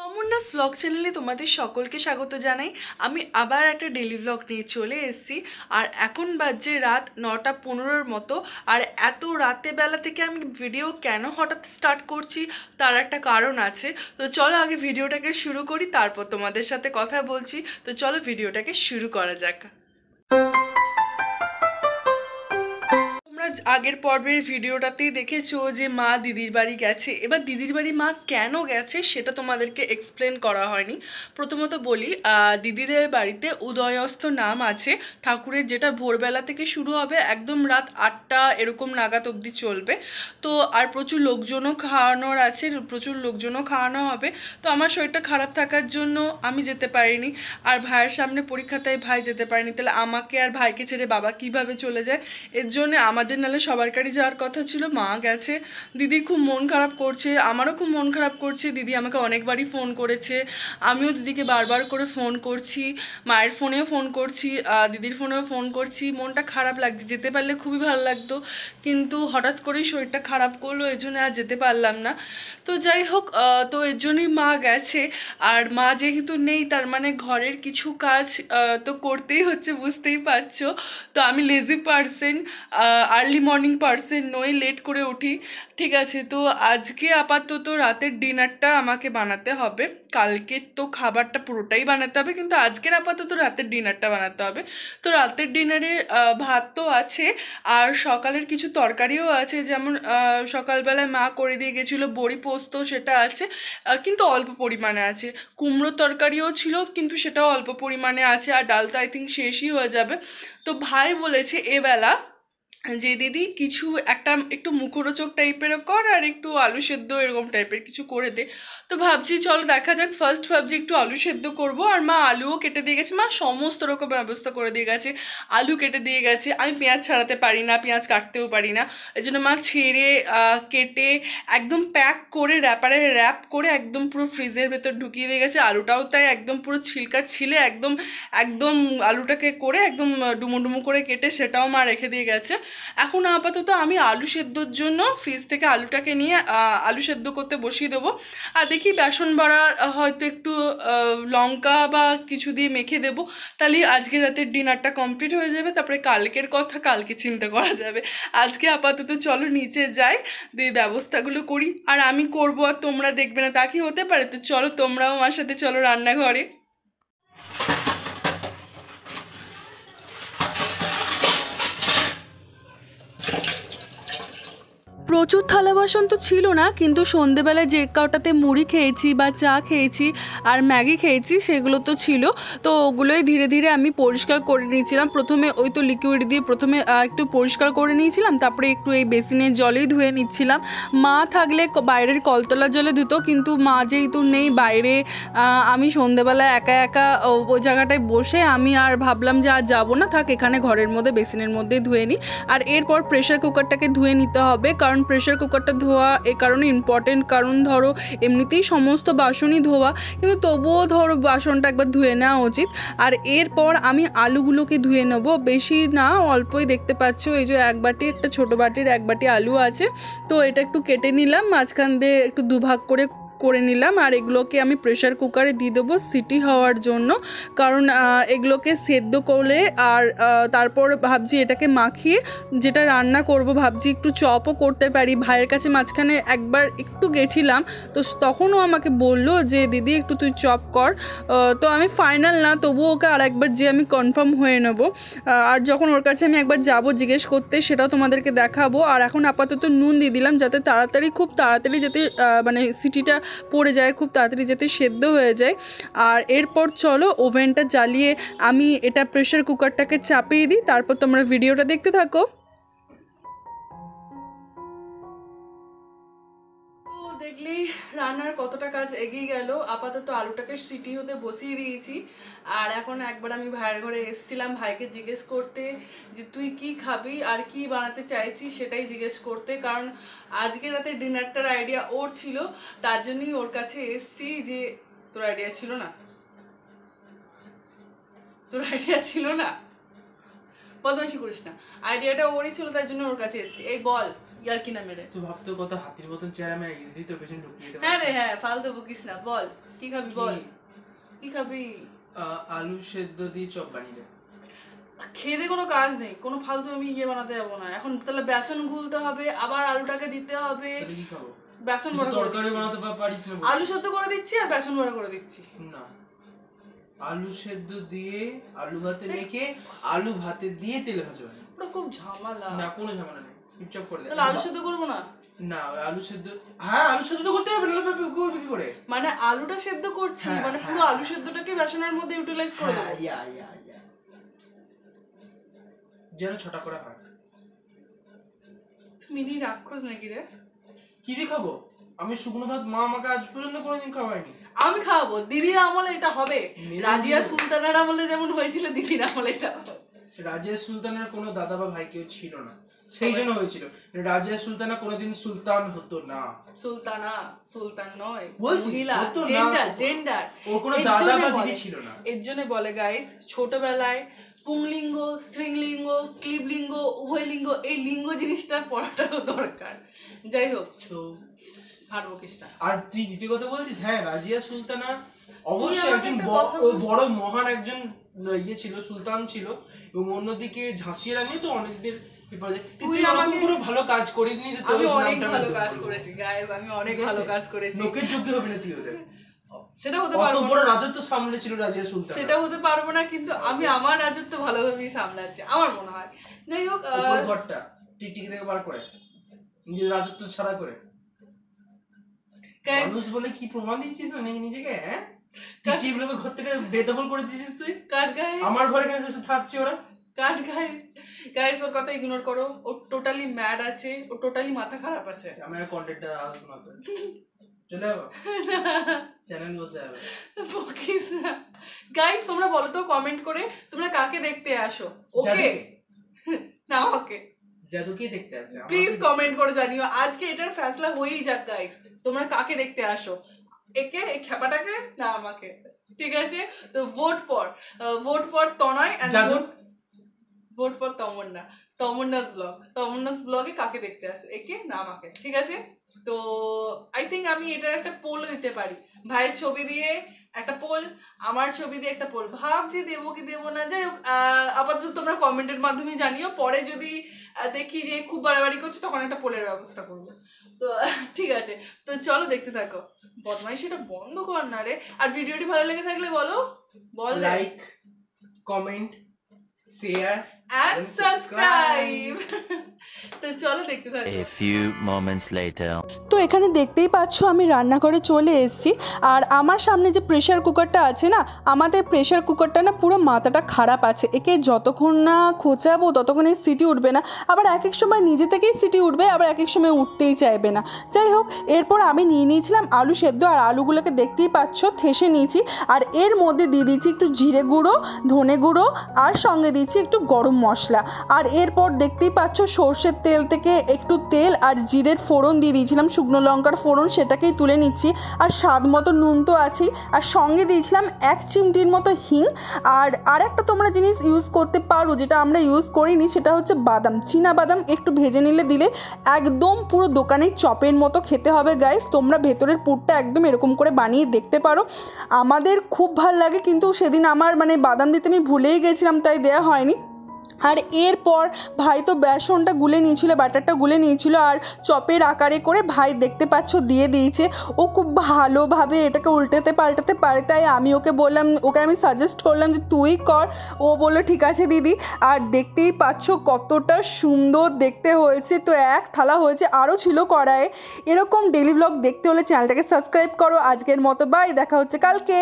Amarnath blog চ্যানেলে তোমাদের সকলকে স্বাগত জানাই। আমি আবার একটা ডেলি ব্লগ নিয়ে চলে এসেছি। আর এখন বাজে রাত 9:15 মতো। আর এত রাতে বেলা থেকে আমি ভিডিও কেন হঠাৎ স্টার্ট করছি তার একটা কারণ আছে। তো চলো আগে ভিডিওটাকে শুরু করি, তারপর তোমাদের সাথে কথা বলছি। তো চলো ভিডিওটাকে শুরু করা যাক। আগের পর্বের ভিডিওটাতেই দেখেছো যে মা দিদির বাড়ি গেছে। এবার দিদির বাড়ি মা কেন গেছে সেটা তোমাদেরকে এক্সপ্লেন করা হয়নি। প্রথমত বলি, দিদিদের বাড়িতে উদয়স্ত নাম আছে ঠাকুরের, যেটা ভোরবেলা থেকে শুরু হবে, একদম রাত 8টা এরকম নাগাদ অবধি চলবে। তো আর প্রচুর লোকজনও খাওয়ানোর আছে, প্রচুর লোকজনও খাওয়ানো হবে। তো আমার শরীরটা খারাপ থাকার জন্য আমি যেতে পারিনি। আর ভাইয়ের সামনে পরীক্ষা, তাই ভাই যেতে পারিনি। তাহলে আমাকে আর ভাইকে ছেড়ে বাবা কিভাবে চলে যায়? এর জন্য আমাদের নালে সবারকারই যাওয়ার কথা ছিল, মা গেছে। দিদির খুব মন খারাপ করছে, আমারও খুব মন খারাপ করছে। দিদি আমাকে অনেকবারই ফোন করেছে, আমিও দিদিকে বারবার করে ফোন করছি, মায়ের ফোনেও ফোন করছি, দিদির ফোনেও ফোন করছি। মনটা খারাপ লাগছে, যেতে পারলে খুবই ভালো লাগতো, কিন্তু হঠাৎ করেই শরীরটা খারাপ করলো, এর জন্য আর যেতে পারলাম না। তো যাই হোক, তো এর জন্যই মা গেছে। আর মা যেহেতু নেই, তার মানে ঘরের কিছু কাজ তো করতেই হচ্ছে, বুঝতেই পারছো। তো আমি lazy person, early morning person নই, লেট করে উঠি। ঠিক আছে, তো আজকে আপাতত রাতের ডিনারটা আমাকে বানাতে হবে। কালকে তো খাবারটা পুরোটাই বানাতে হবে, কিন্তু আজকের আপাতত রাতের ডিনারটা বানাতে হবে। তো রাতের ডিনারে ভাত তো আছে, আর সকালের কিছু তরকারিও আছে। যেমন সকালবেলায় মা করে দিয়ে গেছিলো বড়ি পোস্ত, সেটা আছে, কিন্তু অল্প পরিমাণে আছে। কুমড়োর তরকারিও ছিল, কিন্তু সেটাও অল্প পরিমাণে আছে। আর ডাল তো আই থিঙ্ক শেষই হয়ে যাবে। তো ভাই বলেছে এবেলা যে দিদি কিছু একটা একটু মুখরোচক টাইপেরও কর, আর একটু আলু সেদ্ধ এরকম টাইপের কিছু করে দে। তো ভাবছি চলো দেখা যাক। ফার্স্ট ভাবছি একটু আলু সেদ্ধ করব। আর মা আলুও কেটে দিয়ে গেছে, মা সমস্ত রকম ব্যবস্থা করে দিয়ে গেছে। আলু কেটে দিয়ে গেছে, আমি পেঁয়াজ ছাড়াতে পারি না, পেঁয়াজ কাটতেও পারি না, এই জন্য মা ছেড়ে কেটে একদম প্যাক করে র্যাপারে র্যাপ করে একদম পুরো ফ্রিজের ভেতর ঢুকিয়ে দিয়ে গেছে। আলুটাও তাই একদম পুরো ছিলকা ছিলে একদম একদম আলুটাকে করে একদম ডুমো ডুমো করে কেটে সেটাও মা রেখে দিয়ে গেছে। এখন আপাতত আমি আলু সেদ্ধর জন্য ফ্রিজ থেকে আলুটাকে নিয়ে আলু সেদ্ধ করতে বসিয়ে দেবো। আর দেখি বেসন বড়া হয়তো একটু লঙ্কা বা কিছু দিয়ে মেখে দেবো, তাহলে আজকে রাতের ডিনারটা কমপ্লিট হয়ে যাবে। তারপরে কালকের কথা কালকে চিন্তা করা যাবে। আজকে আপাতত চলো নিচে যাই, দিয়ে ব্যবস্থাগুলো করি। আর আমি করবো আর তোমরা দেখবে না, তা কি হতে পারে? তো চলো তোমরাও আমার সাথে চলো রান্নাঘরে। প্রচুর থালা বাসন তো ছিল না, কিন্তু সন্ধেবেলায় যে কটাতে মুড়ি খেয়েছি বা চা খেয়েছি আর ম্যাগি খেয়েছি সেগুলো তো ছিল। তো ওগুলোই ধীরে ধীরে আমি পরিষ্কার করে নিয়েছিলাম। প্রথমে ওই তো লিকুইড দিয়ে প্রথমে একটু পরিষ্কার করে নিয়েছিলাম, তারপরে একটু এই বেসিনের জলেই ধুয়ে নিচ্ছিলাম। মা থাকলে বাইরের কলতলার জলে ধুতো, কিন্তু মা যেহেতু নেই বাইরে, আমি সন্ধেবেলায় একা একা ওই জায়গাটায় বসে আমি আর ভাবলাম যে আর যাবো না, থাক এখানে ঘরের মধ্যে বেসিনের মধ্যেই ধুয়ে নিই। আর এরপর প্রেশার কুকারটাকে ধুয়ে নিতে হবে, কারণ প্রেশার কুকারটা ধোয়া এ কারণে ইম্পর্টেন্ট, কারণ ধরো এমনিতেই সমস্ত বাসনই ধোয়া, কিন্তু তবুও ধরো বাসনটা একবার ধুয়ে নেওয়া উচিত। আর এরপর আমি আলুগুলোকে ধুয়ে নেব, বেশি না অল্পই, দেখতে পাচ্ছ এই যে এক বাটি, একটা ছোটো বাটির এক বাটি আলু আছে। তো এটা একটু কেটে নিলাম, মাঝখান দিয়ে একটু দুভাগ করে নিলাম। আর এগুলোকে আমি প্রেশার কুকারে দিয়ে দেবো সিটি হওয়ার জন্য, কারণ এগুলোকে সেদ্ধ করলে আর তারপর ভাবছি এটাকে মাখিয়ে যেটা রান্না করব, ভাবছি একটু চপও করতে পারি। ভাইয়ের কাছে মাঝখানে একবার একটু গেছিলাম, তো তখনও আমাকে বললো যে দিদি একটু তুই চপ কর। তো আমি ফাইনাল না, তবুও ওকে আর একবার যে আমি কনফার্ম হয়ে নেব। আর যখন ওর কাছে আমি একবার যাব জিজ্ঞেস করতে, সেটাও তোমাদেরকে দেখাবো। আর এখন আপাতত নুন দিয়ে দিলাম, যাতে খুব তাড়াতাড়ি যাতে মানে সিটিটা পড়ে যায়, খুব তাড়াতাড়ি যাতে সেদ্ধ হয়ে যায়। আর এরপর চলো ওভেনটা জ্বালিয়ে আমি এটা প্রেশার কুকারটাকে চাপিয়ে দিই, তারপর তোমরা ভিডিওটা দেখতে থাকো। দেখলি রান্নার কতটা কাজ এগিয়ে গেল। আপাতত আলুটাকে সিটি হতে বসিয়ে দিয়েছি। আর এখন একবার আমি ভাইয়ের ঘরে এসেছিলাম ভাইকে জিজ্ঞেস করতে যে তুই কি খাবি আর কি বানাতে চাইছিস, সেটাই জিজ্ঞেস করতে, কারণ আজকে রাতে ডিনারটার আইডিয়া ওর ছিল, তার জন্যই ওর কাছে এসছি। যে তোর আইডিয়া ছিল না, তোর আইডিয়া ছিল না, বদমাইশি করিস না, আইডিয়াটা ওরই ছিল, তার জন্য ওর কাছে এসছি। এই বল ইয়ার কি না মেরে। তুই ভাবতো কত হাতির মতন চেহারা, আমি ইজিলি তোর পেছনে ঢুকিয়ে দিতে পারি। হ্যাঁ রে হ্যাঁ, ফালতু বকিস না, বল কি খাবি বল, কি খাবি? আলু সেদ্ধ দিয়ে চপ বানিয়ে দে। খেয়ে কোনো কাজ নেই, কোনো ফালতু আমি বানাতে যাবো না এখন। তাহলে বেসন গুলতে হবে, আবার আলুটাকে দিতে হবে। কি খাবো? বেসন বড়া করে তরকারি বানাতে পারিস না? আলু সেদ্ধ করে দিচ্ছি আর বেসন বড়া করে দিচ্ছি। না, আলু সেদ্ধ দিয়ে আলু ভাতে মেখে আলু ভাতে দিয়ে তেলে ভাজা। ওটা খুব ঝামেলা। না, কোনো ঝামেলা নেই, চুপচাপ করে দে। তাহলে আলু সেদ্ধ করবো না? না, আলু সেদ্ধ, হ্যাঁ আলু সেদ্ধ তো করতে হবে, না করবি কি করে? মানে আলুটা সেদ্ধ করছি, মানে পুরো আলু সেদ্ধটাকে বেসনের মধ্যে ইউটিলাইজ করে দেবো। যেন ছটা করে হয়। মিনি রাক্ষস নাকি রে? কি দিয়ে খাবো আমি শুকনো ভাত? মা আমাকে আজ পর্যন্ত কোনোদিন খাওয়ায়নি। আমি খাওয়াবো, দিদির আমলে এটা হবে। রাজিয়া সুলতানের আমলে যেমন হয়েছিল, দিদির আমলে এটা হবে। রাজিয়া সুলতানের কোনো দাদা বা ভাই কেউ ছিল না, সেই জন্য হয়েছিল। রাজিয়া সুলতানা কোনোদিন সুলতান হতো না। সুলতানা, সুলতান নয়, বলছি মহিলা, জেন্ডার, জেন্ডার। ওর কোনো দাদা বা দিদি ছিল না। এর জন্য বলে গাইস, ছোটবেলায় পুংলিঙ্গ, স্ত্রীলিঙ্গ, ক্লীবলিঙ্গ, উভয়লিঙ্গ, এই লিঙ্গ জিনিসটা পড়াটাও দরকার। যাই হোক, তো আর বকিস না। আর তুই দ্বিতীয় কথা বলছিস, হ্যাঁ রাজিয়া সুলতানা অবশ্যই একজন বড় মহান একজন ছিল, সুলতান ছিল। এবং অন্যদিকে ঝাঁসির রানী তো অনেকদের তুই আমাকে কোনো ভালো কাজ করিসনি যে আমি অনেক ভালো কাজ করেছি গাইস, আমি অনেক ভালো কাজ করেছি। লোকের যোগ্য হবে না তুই ওদের। সেটা হতে পারবো না, অত বড় রাজত্ব সামলেছিল রাজিয়া সুলতান, সেটা হতে পারবো না, কিন্তু আমি আমার রাজত্ব ভালোভাবেই সামলাচ্ছি আমার মনে হয়। যাই হোক, ওই ঘরটা টিকটিকি থেকে বার করে নিজের রাজত্ব ছাড়া করে মানুষ বলে কি প্রমাণ দিচ্ছিস না নিজেকে? হ্যাঁ, টিকটিকিগুলোকে ঘর থেকে বেদখল করে দিয়েছিস তুই। কাট গাইস, আমার ঘরে কেন এসে থাকছে ওরা? কাট গাইস, গাইস ওর কথা ইগনোর করো, ও টোটালি ম্যাড আছে, ও টোটালি মাথা খারাপ আছে। আমার কন্টেন্টটা আসবে না তো, চলে যাবো চ্যানেল বসে যাবে, বকিস না। গাইস তোমরা বলো তো কমেন্ট করে, তোমরা কাকে দেখতে আসো? ওকে না ওকে, জাদুকে দেখতে আসে? প্লিজ কমেন্ট করে জানিও। আজকে এটার ফয়সালা হয়েই যাক গাইস, তোমরা কাকে দেখতে আসো, একে, এই খেপাটাকে না আমাকে? ঠিক আছে, তো vote for Tanay and vote for Tamanna, Tamanna's ব্লগে কাকে দেখতে আসো, একে না আমাকে? ঠিক আছে, তো আই থিঙ্ক আমি এটার একটা পোলও দিতে পারি। ভাইয়ের ছবি দিয়ে একটা পোল, আমার ছবি দিয়ে একটা পোল, ভাবছি দেবো কি দেবো না। যাই হোক, আপাতত তোমরা কমেন্টের মাধ্যমে জানিও, পরে যদি দেখি যে খুব বাড়াবাড়ি করছে তখন একটা পোলের ব্যবস্থা করবো। তো ঠিক আছে, তো চলো দেখতে থাকো। বদমাইশি এটা বন্ধ কর না রে। আর ভিডিওটি ভালো লেগে থাকলে বল like, comment, share and subscribe. তো চলো দেখতে থাকো। A few moments later. তো এখানে দেখতেই পাচ্ছ আমি রান্নাঘরে চলে এসেছি, আর আমার সামনে যে প্রেসার কুকারটা আছে না, আমাদের প্রেসার কুকারটা না পুরো মাথাটা খারাপ আছে। একে যতক্ষণ না খোঁচাবো ততক্ষণ এই সিটি উঠবে না, আবার এক এক সময় নিজে থেকেই সিটি উঠবে, আবার এক এক সময় উঠতেই চাইবে না। যাই হোক, এরপর আমি নিয়ে নিয়েছিলাম আলু সেদ্ধ, আর আলুগুলোকে দেখতেই পাচ্ছ থেসে নিয়েছি, আর এর মধ্যে দিয়ে দিয়েছি একটু জিরে গুঁড়ো, ধনে গুঁড়ো, আর সঙ্গে দিয়েছি একটু গরম মশলা। আর এরপর দেখতেই পাচ্ছ সর্ষের তেল থেকে একটু তেল আর জিরের ফোড়ন দিয়ে দিয়েছিলাম, শুকনো লঙ্কার ফোড়ন, সেটাকেই তুলে নিচ্ছি। আর স্বাদ মতো নুন তো আছেই, আর সঙ্গে দিয়েছিলাম 1 চিমটির মতো হিং। আর একটা তোমরা জিনিস ইউজ করতে পারো, যেটা আমরা ইউজ করিনি, সেটা হচ্ছে বাদাম, চীনা বাদাম একটু ভেজে নিলে দিলে একদম পুরো দোকানের চপের মতো খেতে হবে গাইস। তোমরা ভেতরের পুরটা একদম এরকম করে বানিয়ে দেখতে পারো, আমাদের খুব ভালো লাগে। কিন্তু সেদিন আমার বাদাম দিতে আমি ভুলেই গেছিলাম, তাই দেওয়া হয়নি। আর এরপর ভাই তো বেসনটা গুলে নিয়েছিল, ব্যাটারটা গুলে নিয়েছিল, আর চপের আকারে করে ভাই দেখতে পাচ্ছ দিয়ে দিয়েছে। ও খুব ভালোভাবে এটাকে উল্টাতে পাল্টাতে পারে, তাই আমি ওকে বললাম, ওকে আমি সাজেস্ট করলাম যে তুই কর। ও বললো ঠিক আছে দিদি। আর দেখতেই পাচ্ছ কতটা সুন্দর দেখতে হয়েছে। তো এক থালা হয়েছে, আরও ছিল কড়াইয়ে। এরকম ডেলি ভ্লগ দেখতে হলে চ্যানেলটাকে সাবস্ক্রাইব করো। আজকের মতো বাই, দেখা হচ্ছে কালকে।